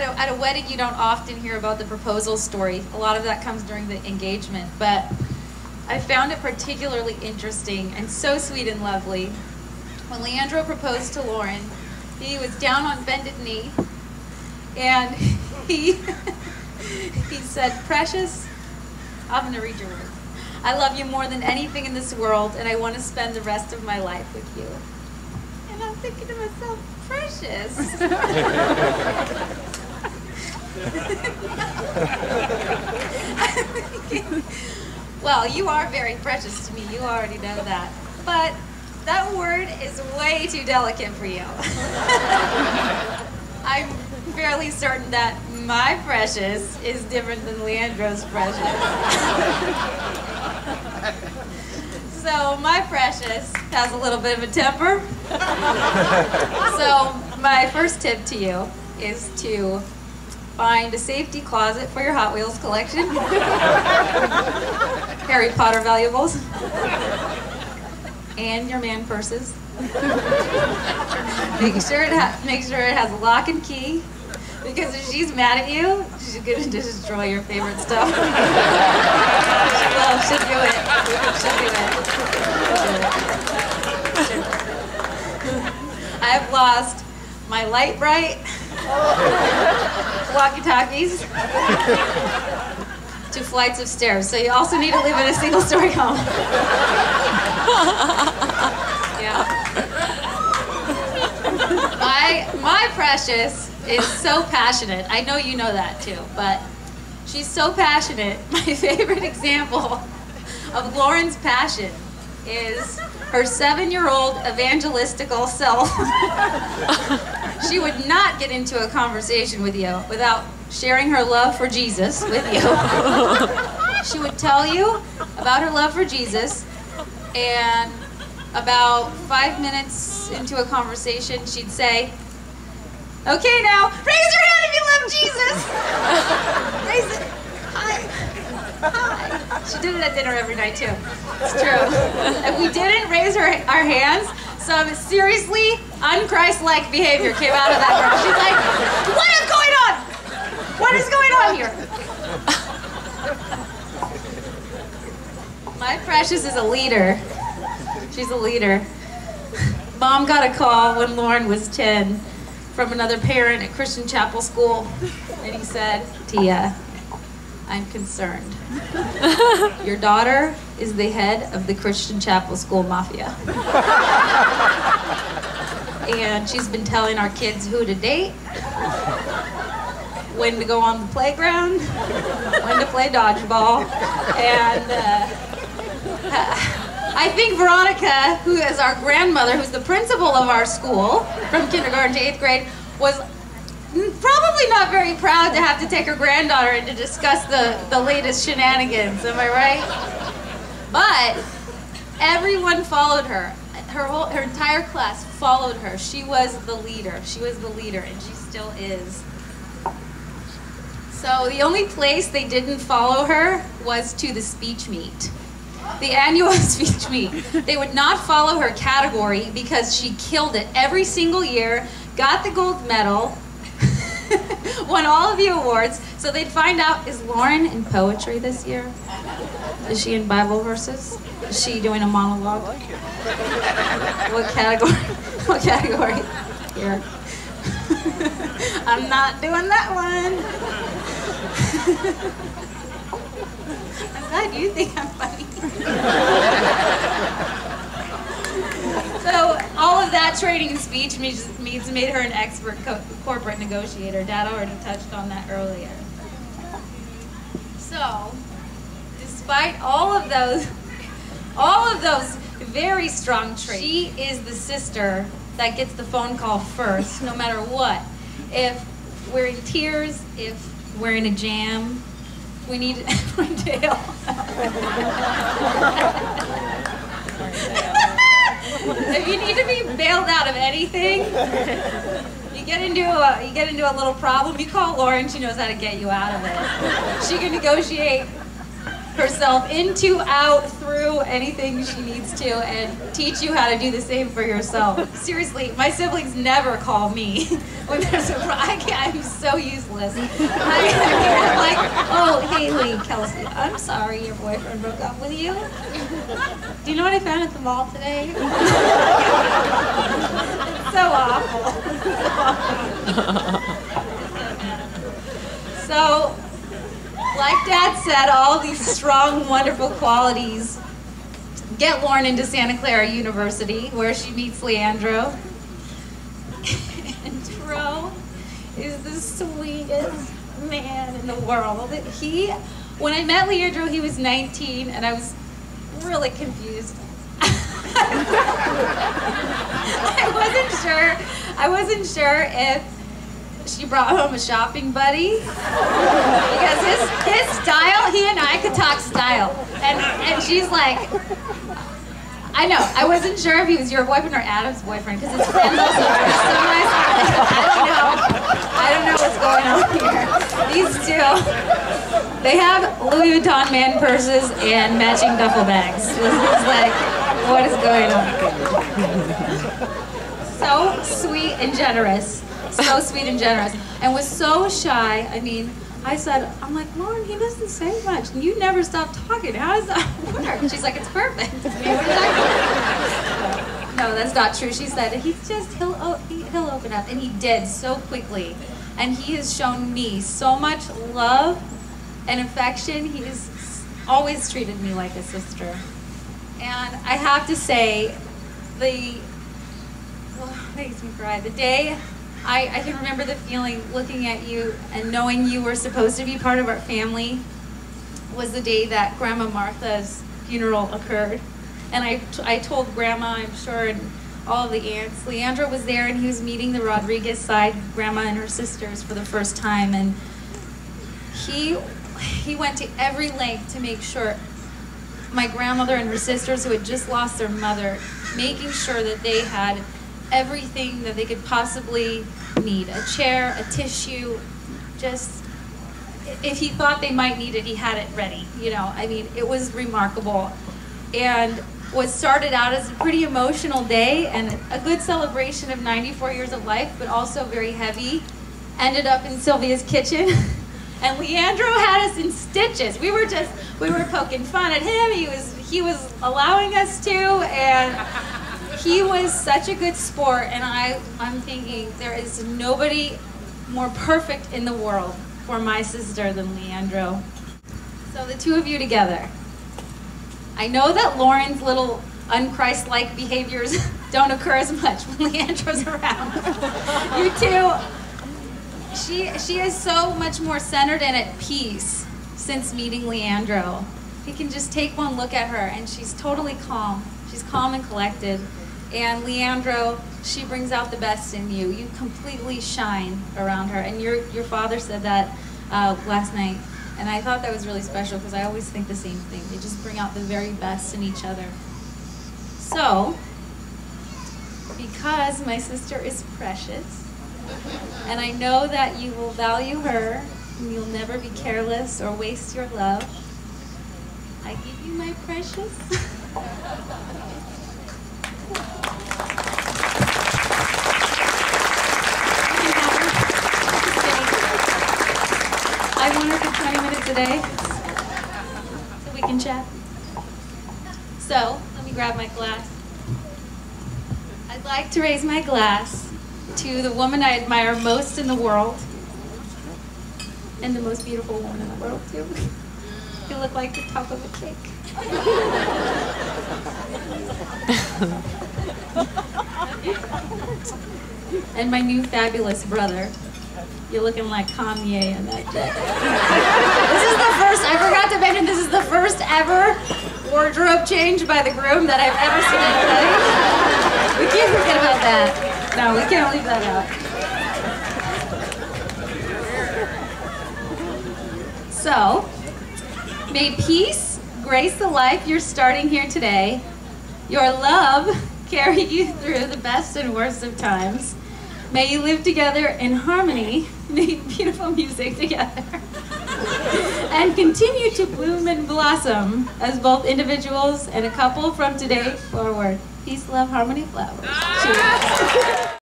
at a wedding, you don't often hear about the proposal story. A lot of that comes during the engagement, but I found it particularly interesting and so sweet and lovely. When Leandro proposed to Lauren, he was down on bended knee, and he said, "Precious, I'm going to read your words. I love you more than anything in this world, and I want to spend the rest of my life with you." And I'm thinking to myself, Precious. I'm thinking, well, you are very precious to me. You already know that. But that word is way too delicate for you. I'm fairly certain that my precious is different than Leandro's precious. So my precious has a little bit of a temper. So my first tip to you is to find a safety closet for your Hot Wheels collection, Harry Potter valuables, and your man purses. Make sure it has a lock and key, because if she's mad at you, she's gonna destroy your favorite stuff. She'll do it. She'll do it. I have lost my light bright walkie-talkies to flights of stairs. So you also need to live in a single-story home. Yeah. My precious is so passionate. I know you know that too, but she's so passionate. My favorite example of Lauren's passion is her 7-year-old evangelistical self. She would not get into a conversation with you without sharing her love for Jesus with you. She would tell you about her love for Jesus, and about 5 minutes into a conversation, she'd say, "Okay, now, raise your hand if you love Jesus." Raise it. Hi. Hi. She did it at dinner every night, too. It's true. If we didn't raise our hands, some seriously un-Christ-like behavior came out of that girl. She's like, "What is going on? What is going on here?" My precious is a leader. She's a leader. Mom got a call when Lauren was 10 from another parent at Christian Chapel School, and he said, "Tia, I'm concerned. Your daughter is the head of the Christian Chapel School Mafia. And she's been telling our kids who to date, when to go on the playground, when to play dodgeball, and I think Veronica, who is our grandmother, who's the principal of our school from kindergarten to 8th grade, was probably not very proud to have to take her granddaughter in to discuss the latest shenanigans, am I right? But everyone followed her. Her entire class followed her. She was the leader. She was the leader, and she still is. So the only place they didn't follow her was to the speech meet. The annual speech meet. They would not follow her category because she killed it every single year, got the gold medal, won all of the awards. So they'd find out, is Lauren in poetry this year? Is she in Bible verses? Is she doing a monologue? What category? What category? Here. I'm not doing that one. I'm glad you think I'm funny. So all of that training in speech meets made her an expert corporate negotiator. Dad already touched on that earlier. So, despite all of those very strong traits, she is the sister that gets the phone call first, no matter what. If we're in tears, if we're in a jam, we need jail. If you need to be bailed out of anything, you get into a little problem, you call Lauren, she knows how to get you out of it. She can negotiate herself into, out, through anything she needs to, and teach you how to do the same for yourself. Seriously, my siblings never call me when there's a problem. I'm so useless. I'm like, oh, hey, Kelsey, I'm sorry your boyfriend broke up with you. Do you know what I found at the mall today? It's so awful. So, like Dad said, all these strong, wonderful qualities get Lauren into Santa Clara University, where she meets Leandro. And Tro is the sweetest man in the world. When I met Leandro, he was 19, and I was really confused. I wasn't sure if she brought home a shopping buddy, because his style, he and I could talk style, and she's like, I know, I wasn't sure if he was your boyfriend or Adam's boyfriend, because his friends also dress so nice. I don't know what's going on here. These two, they have Louis Vuitton man purses and matching duffel bags. It's like, what is going on? So sweet and generous. So sweet and generous, and was so shy. I mean, I'm like, Lauren, he doesn't say much, and you never stop talking. How does that work? She's like, it's perfect. No, that's not true. She said, he'll open up, and he did so quickly. And he has shown me so much love and affection. He has always treated me like a sister. And I have to say, it makes me cry. The day I can remember the feeling looking at you and knowing you were supposed to be part of our family was the day that Grandma Martha's funeral occurred. And I told Grandma, I'm sure, and all of the aunts, Leandro was there, and he was meeting the Rodriguez side, Grandma and her sisters, for the first time. And he went to every length to make sure my grandmother and her sisters, who had just lost their mother, making sure that they had everything that they could possibly need. A chair, a tissue, just, if he thought they might need it, he had it ready. You know, I mean, it was remarkable. And what started out as a pretty emotional day and a good celebration of 94 years of life, but also very heavy, ended up in Sylvia's kitchen. And Leandro had us in stitches. We were poking fun at him. He was allowing us to, and he was such a good sport, and I'm thinking there is nobody more perfect in the world for my sister than Leandro. So the two of you together. I know that Lauren's little un-Christ-like behaviors don't occur as much when Leandro's around. You two, she is so much more centered and at peace since meeting Leandro. You can just take one look at her, and she's totally calm. She's calm and collected. And Leandro, she brings out the best in you. You completely shine around her. And your father said that last night. And I thought that was really special, because I always think the same thing. They just bring out the very best in each other. So, because my sister is precious, and I know that you will value her, and you'll never be careless or waste your love, I give you my precious. I want her for 20 minutes a day so we can chat. So, let me grab my glass. I'd like to raise my glass to the woman I admire most in the world, and the most beautiful woman in the world, too. You look like the top of a cake. And my new fabulous brother. You're looking like Kanye in that day. This is the first, I forgot to mention, this is the first ever wardrobe change by the groom that I've ever seen in the wedding. We can't forget about that. No, we can't leave that out. So, may peace grace the life you're starting here today. Your love carry you through the best and worst of times. May you live together in harmony, make beautiful music together. and continue to bloom and blossom as both individuals and a couple from today forward. Peace, love, harmony, flowers. Cheers.